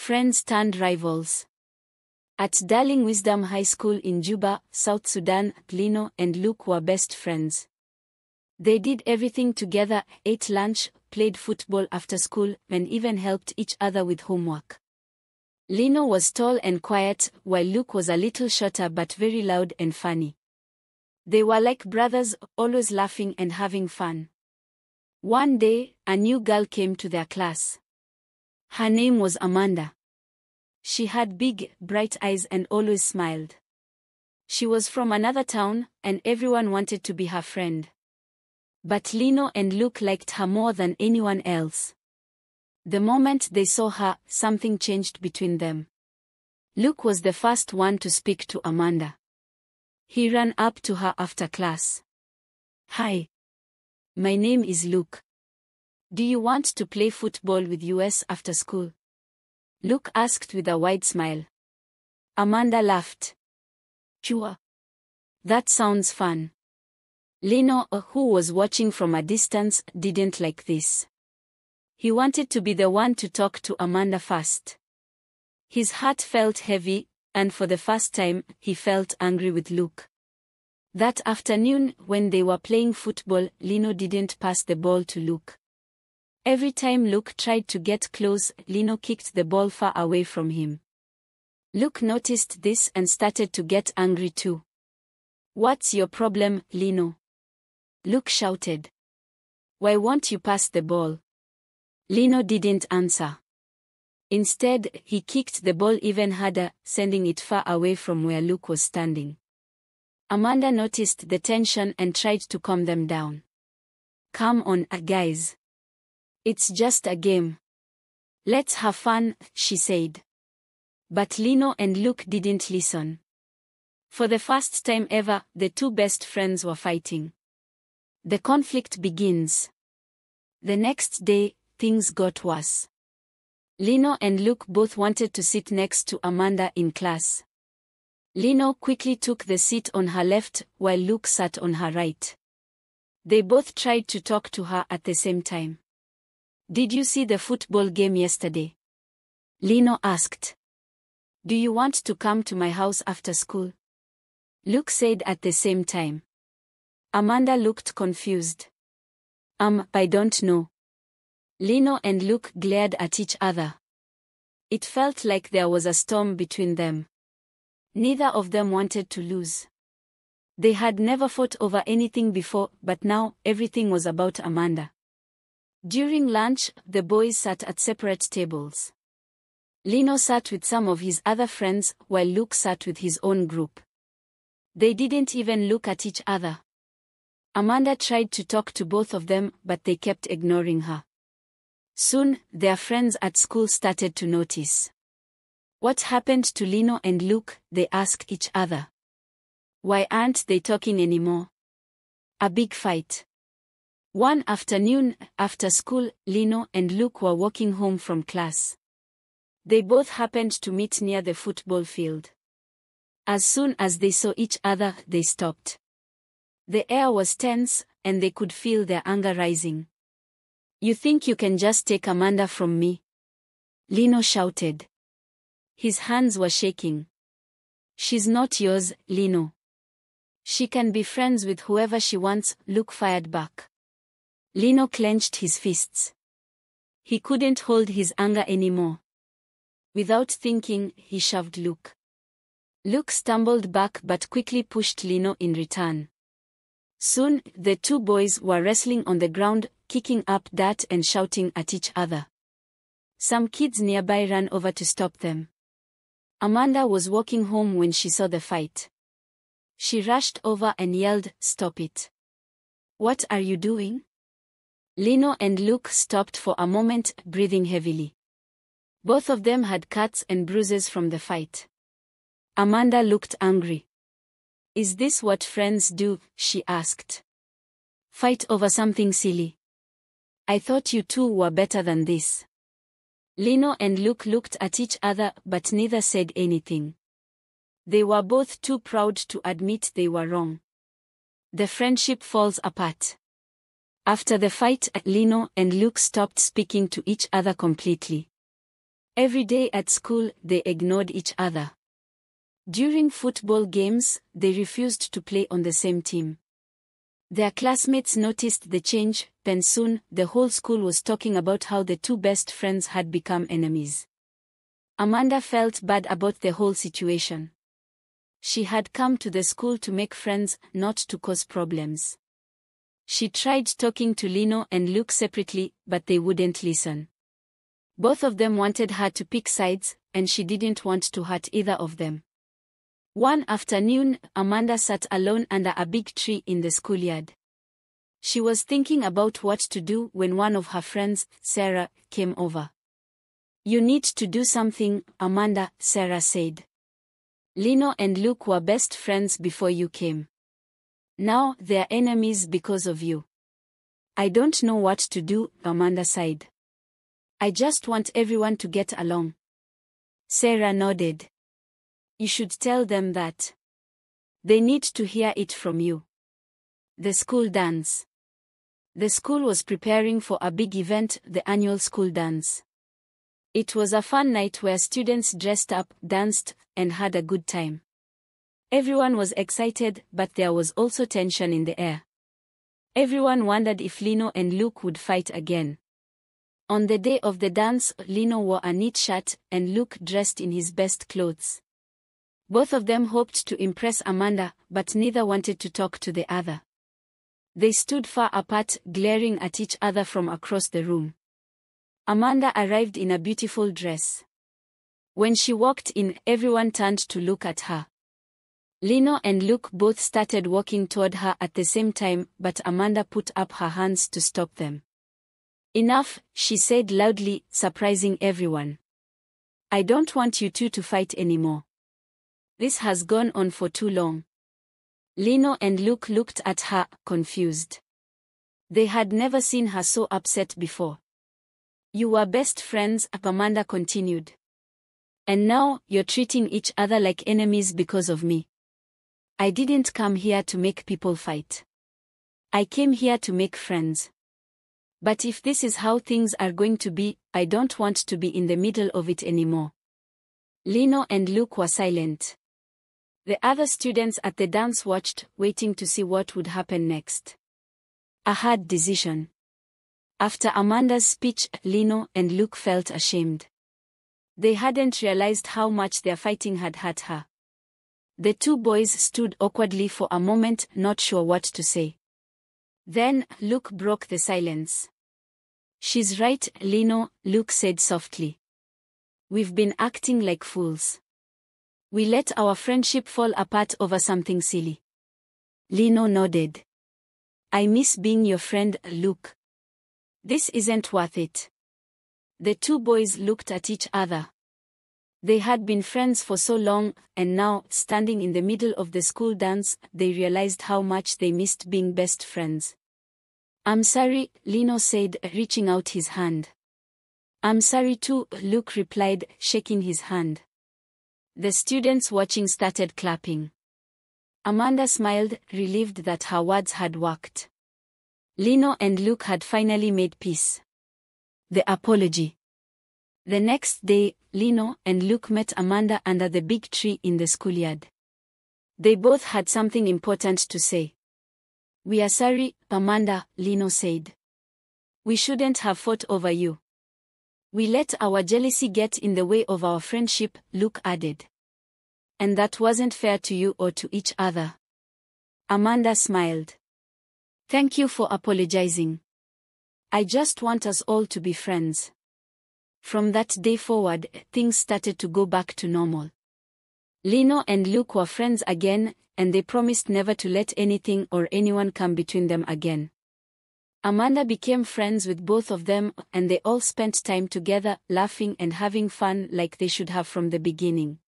Friends turned rivals. At Darling Wisdom High School in Juba, South Sudan, Lino and Luke were best friends. They did everything together, ate lunch, played football after school, and even helped each other with homework. Lino was tall and quiet, while Luke was a little shorter but very loud and funny. They were like brothers, always laughing and having fun. One day, a new girl came to their class. Her name was Amanda. She had big, bright eyes and always smiled. She was from another town, and everyone wanted to be her friend. But Lino and Luke liked her more than anyone else. The moment they saw her, something changed between them. Luke was the first one to speak to Amanda. He ran up to her after class. "Hi. My name is Luke. Do you want to play football with us after school?" Luke asked with a wide smile. Amanda laughed. "Sure. That sounds fun." Lino, who was watching from a distance, didn't like this. He wanted to be the one to talk to Amanda first. His heart felt heavy, and for the first time, he felt angry with Luke. That afternoon, when they were playing football, Lino didn't pass the ball to Luke. Every time Luke tried to get close, Lino kicked the ball far away from him. Luke noticed this and started to get angry too. "What's your problem, Lino?" Luke shouted. "Why won't you pass the ball?" Lino didn't answer. Instead, he kicked the ball even harder, sending it far away from where Luke was standing. Amanda noticed the tension and tried to calm them down. "Come on, guys. It's just a game. Let's have fun," she said. But Lino and Luke didn't listen. For the first time ever, the two best friends were fighting. The conflict begins. The next day, things got worse. Lino and Luke both wanted to sit next to Amanda in class. Lino quickly took the seat on her left, while Luke sat on her right. They both tried to talk to her at the same time. "Did you see the football game yesterday?" Lino asked. "Do you want to come to my house after school?" Luke said at the same time. Amanda looked confused. I don't know." Lino and Luke glared at each other. It felt like there was a storm between them. Neither of them wanted to lose. They had never fought over anything before, but now, everything was about Amanda. During lunch, the boys sat at separate tables. Lino sat with some of his other friends, while Luke sat with his own group. They didn't even look at each other. Amanda tried to talk to both of them, but they kept ignoring her. Soon, their friends at school started to notice. "What happened to Lino and Luke?" they asked each other. "Why aren't they talking anymore?" A big fight. One afternoon, after school, Lino and Luke were walking home from class. They both happened to meet near the football field. As soon as they saw each other, they stopped. The air was tense, and they could feel their anger rising. "You think you can just take Amanda from me?" Lino shouted. His hands were shaking. "She's not yours, Lino. She can be friends with whoever she wants," Luke fired back. Lino clenched his fists. He couldn't hold his anger anymore. Without thinking, he shoved Luke. Luke stumbled back but quickly pushed Lino in return. Soon, the two boys were wrestling on the ground, kicking up dirt and shouting at each other. Some kids nearby ran over to stop them. Amanda was walking home when she saw the fight. She rushed over and yelled, "Stop it. What are you doing?" Lino and Luke stopped for a moment, breathing heavily. Both of them had cuts and bruises from the fight. Amanda looked angry. "Is this what friends do?" she asked. "Fight over something silly? I thought you two were better than this." Lino and Luke looked at each other, but neither said anything. They were both too proud to admit they were wrong. The friendship falls apart. After the fight, Lino and Luke stopped speaking to each other completely. Every day at school, they ignored each other. During football games, they refused to play on the same team. Their classmates noticed the change, and soon, the whole school was talking about how the two best friends had become enemies. Amanda felt bad about the whole situation. She had come to the school to make friends, not to cause problems. She tried talking to Lino and Luke separately, but they wouldn't listen. Both of them wanted her to pick sides, and she didn't want to hurt either of them. One afternoon, Amanda sat alone under a big tree in the schoolyard. She was thinking about what to do when one of her friends, Sarah, came over. "You need to do something, Amanda," Sarah said. "Lino and Luke were best friends before you came. Now, they're enemies because of you." "I don't know what to do," Amanda sighed. "I just want everyone to get along." Sarah nodded. "You should tell them that. They need to hear it from you." The school dance. The school was preparing for a big event, the annual school dance. It was a fun night where students dressed up, danced, and had a good time. Everyone was excited, but there was also tension in the air. Everyone wondered if Lino and Luke would fight again. On the day of the dance, Lino wore a neat shirt, and Luke dressed in his best clothes. Both of them hoped to impress Amanda, but neither wanted to talk to the other. They stood far apart, glaring at each other from across the room. Amanda arrived in a beautiful dress. When she walked in, everyone turned to look at her. Lino and Luke both started walking toward her at the same time, but Amanda put up her hands to stop them. "Enough," she said loudly, surprising everyone. "I don't want you two to fight anymore. This has gone on for too long." Lino and Luke looked at her, confused. They had never seen her so upset before. "You were best friends," Amanda continued. "And now, you're treating each other like enemies because of me. I didn't come here to make people fight. I came here to make friends. But if this is how things are going to be, I don't want to be in the middle of it anymore." Lino and Luke were silent. The other students at the dance watched, waiting to see what would happen next. A hard decision. After Amanda's speech, Lino and Luke felt ashamed. They hadn't realized how much their fighting had hurt her. The two boys stood awkwardly for a moment, not sure what to say. Then, Luke broke the silence. "She's right, Lino," Luke said softly. "We've been acting like fools. We let our friendship fall apart over something silly." Lino nodded. "I miss being your friend, Luke. This isn't worth it." The two boys looked at each other. They had been friends for so long, and now, standing in the middle of the school dance, they realized how much they missed being best friends. "I'm sorry," Lino said, reaching out his hand. "I'm sorry too," Luke replied, shaking his hand. The students watching started clapping. Amanda smiled, relieved that her words had worked. Lino and Luke had finally made peace. The apology. The next day, Lino and Luke met Amanda under the big tree in the schoolyard. They both had something important to say. "We are sorry, Amanda," Lino said. "We shouldn't have fought over you. We let our jealousy get in the way of our friendship," Luke added. "And that wasn't fair to you or to each other." Amanda smiled. "Thank you for apologizing. I just want us all to be friends." From that day forward, things started to go back to normal. Lino and Luke were friends again, and they promised never to let anything or anyone come between them again. Amanda became friends with both of them, and they all spent time together, laughing and having fun like they should have from the beginning.